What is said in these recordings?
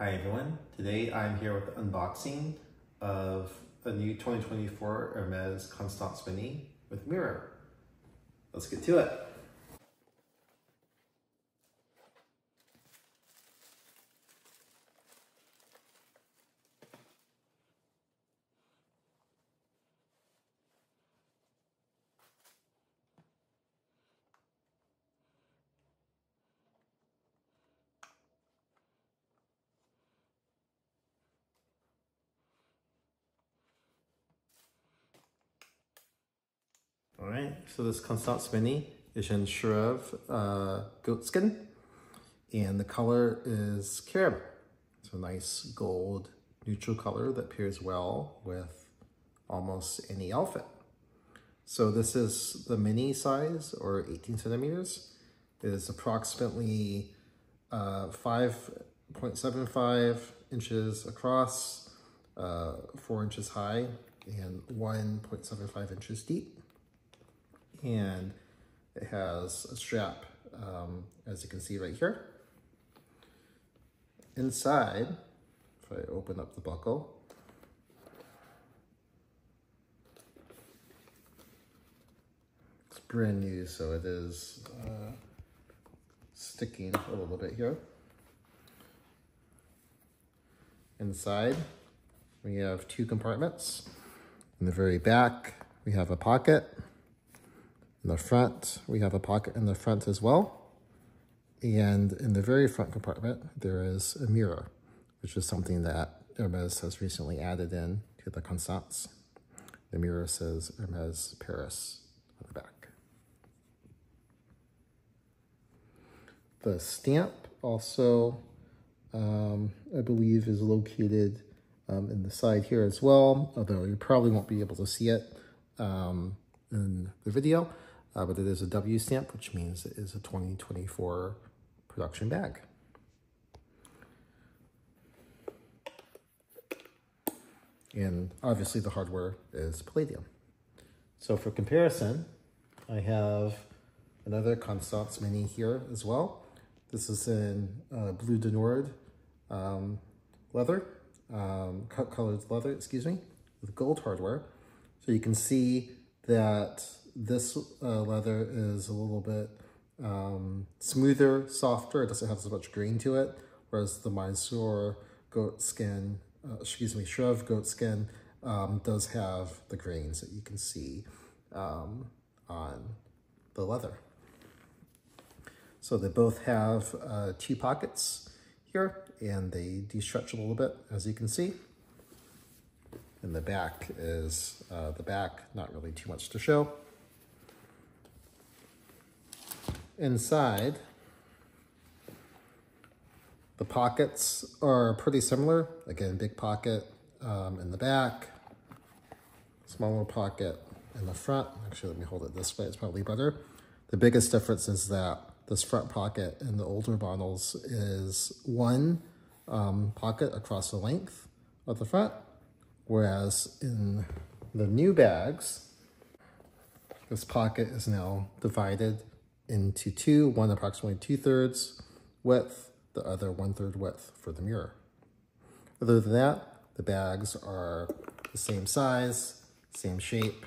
Hi everyone, today I'm here with the unboxing of a new 2024 Hermès Constance Mini with mirror. Let's get to it. All right, so this Constance Mini is in chèvre goatskin, and the color is caramel. It's a nice gold neutral color that pairs well with almost any outfit. So this is the mini size, or 18 centimeters. It is approximately 5.75 inches across, 4 inches high, and 1.75 inches deep. And it has a strap, as you can see right here. Inside, if I open up the buckle, it's brand new, so it is sticking a little bit here. Inside, we have two compartments. In the very back, we have a pocket. In the front, we have a pocket in the front as well. And in the very front compartment, there is a mirror, which is something that Hermès has recently added in to the Constance. The mirror says Hermès Paris on the back. The stamp also, I believe, is located in the side here as well, although you probably won't be able to see it in the video. But it is a W stamp, which means it is a 2024 production bag. And obviously the hardware is palladium. So for comparison, I have another Constance Mini here as well. This is in blue de Nord leather, colored leather, excuse me, with gold hardware. So you can see that this leather is a little bit smoother, softer. It doesn't have as much grain to it, whereas the mysore goatskin, chèvre goatskin does have the grains that you can see on the leather. So they both have two pockets here, and they do stretch a little bit, as you can see. And the back is the back, not really too much to show. Inside, the pockets are pretty similar. Again, big pocket in the back, smaller pocket in the front. Actually, let me hold it this way, it's probably better. The biggest difference is that this front pocket in the older models is one pocket across the length of the front, whereas in the new bags, this pocket is now divided into two, one approximately 2/3 width, the other 1/3 width for the mirror. Other than that, the bags are the same size, same shape,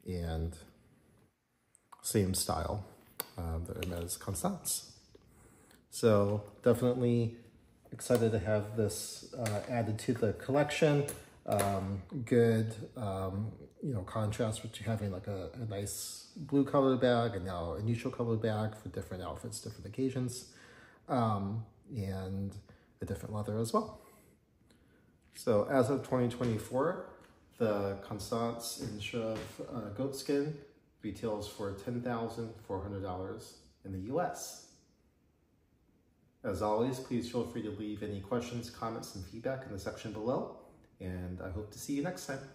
and same style, the Hermès Constance. So definitely excited to have this added to the collection. Good, contrast with having like a nice blue colored bag and now a neutral colored bag for different outfits, different occasions, and a different leather as well. So as of 2024, the Constance in chèvre goatskin retails for $10,400 in the US. As always, please feel free to leave any questions, comments, and feedback in the section below, and I hope to see you next time.